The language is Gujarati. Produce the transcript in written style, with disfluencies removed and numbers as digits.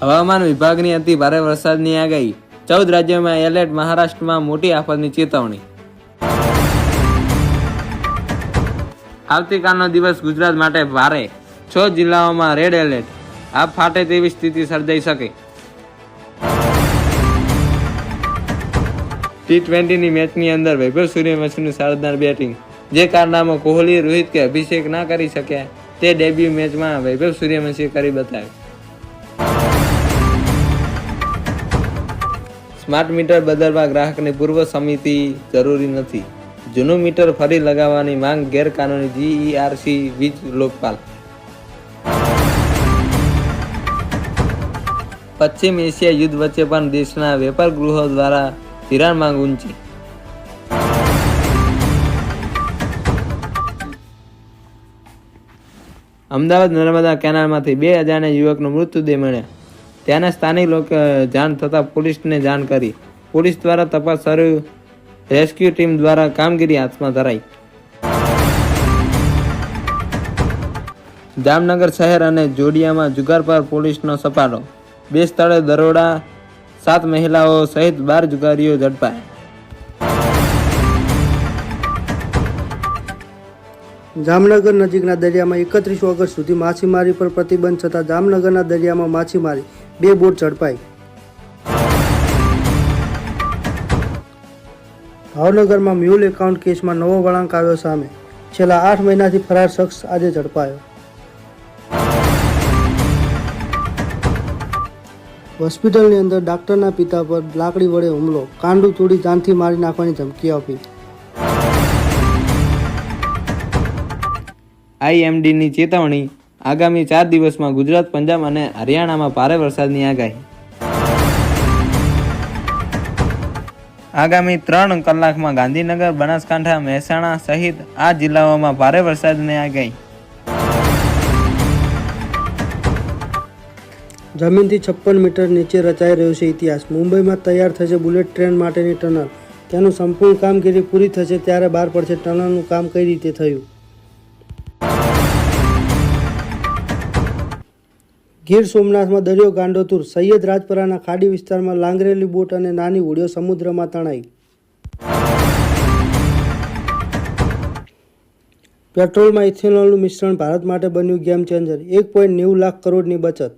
હવામાન વિભાગની અતિ ભારે વરસાદની આગાહી। 14 રાજ્યોમાં એલર્ટ, મહારાષ્ટ્રમાં મોટી આફતની ચેતવણી। આવતીકાલનો દિવસ ગુજરાત માટે ભારે, 6 જિલ્લાઓમાં રેડ એલર્ટ। આપ ફાટે તેવી સ્થિતિ સર્જાઈ શકે। T20ની મેચની અંદર વૈભવ સૂર્યવંશીનું શાનદાર બેટિંગ। જે કારનામો કોહલી, રોહિત કે અભિષેક ના કરી શક્યા તે ડેબ્યુ મેચમાં વૈભવ સૂર્યવંશીએ કરી બતાવ્યું। સ્માર્ટ મીટર બદલવા ગ્રાહકની પૂર્વ સમિતિ જરૂરી નથી। જૂનું મીટર ફરી લગાવવાની માંગ ગેરકાનૂની, GERC વીજ લોકપાલ। પશ્ચિમ એશિયા યુદ્ધ વચ્ચે પણ દેશના વેપાર ગૃહો દ્વારા ધિરાણ માંગ ઊંચી। અમદાવાદ નર્મદા કેનાલમાંથી 2 અજાણ્યા યુવકનો મૃતદેહ મળ્યા। ત્યાંના સ્થાનિક લોકો જાણ થતાં પોલીસને જાણ કરી। પોલીસ દ્વારા તપાસ શરૂ, રેસ્ક્યુ ટીમ દ્વારા કામગીરી હાથમાં ધરાઈ। જામનગર શહેર અને જોડિયામાં જુગાર પર પોલીસનો સપાટો। 2 સ્થળે દરોડા, 7 મહિલાઓ સહિત 12 જુગારીઓ ઝડપાયા। જામનગર નજીકના દરિયામાં 31 ઓગસ્ટ સુધી માછીમારી પર પ્રતિબંધ છતાં જામનગરના દરિયામાં માછીમારી, 2 બોટ ઝડપાઈ। ભાવનગરમાં મ્યુલ એકાઉન્ટ કેસમાં નવો વળાંક આવ્યો સામે। છેલ્લા 8 મહિનાથી ફરાર શખ્સ આજે ઝડપાયો। હોસ્પિટલની અંદર ડાક્ટરના પિતા પર લાકડી વડે હુમલો, કાંડું તોડી જાનથી મારી નાખવાની ધમકી આપી। IMDની ચેતવણી, આગામી 4 દિવસમાં ગુજરાત, પંજાબ અને હરિયાણામાં ભારે વરસાદની આગાહી। આગામી 3 કલાકમાં ગાંધીનગર, બનાસકાંઠા, મહેસાણા સહિત આ જિલ્લાઓમાં ભારે વરસાદની આગાહી। જમીનથી 56 મીટર નીચે રચાઈ રહ્યો છે ઇતિહાસ। મુંબઈમાં તૈયાર થશે બુલેટ ટ્રેન માટેની ટનલ। તેનું સંપૂર્ણ કામગીરી પૂરી થશે ત્યારે બહાર પડશે ટનલનું કામ કઈ રીતે થયું। ગીર સોમનાથમાં દરિયો ગાંડોતુર, સૈયદ રાજપરાના ખાડી વિસ્તારમાં લાંગરેલી બોટ અને નાની હોડીઓ સમુદ્રમાં તણાઈ। પેટ્રોલમાં ઇથેનોલનું મિશ્રણ ભારત માટે બન્યું ગેમ ચેન્જર, 1.90 લાખ કરોડની બચત।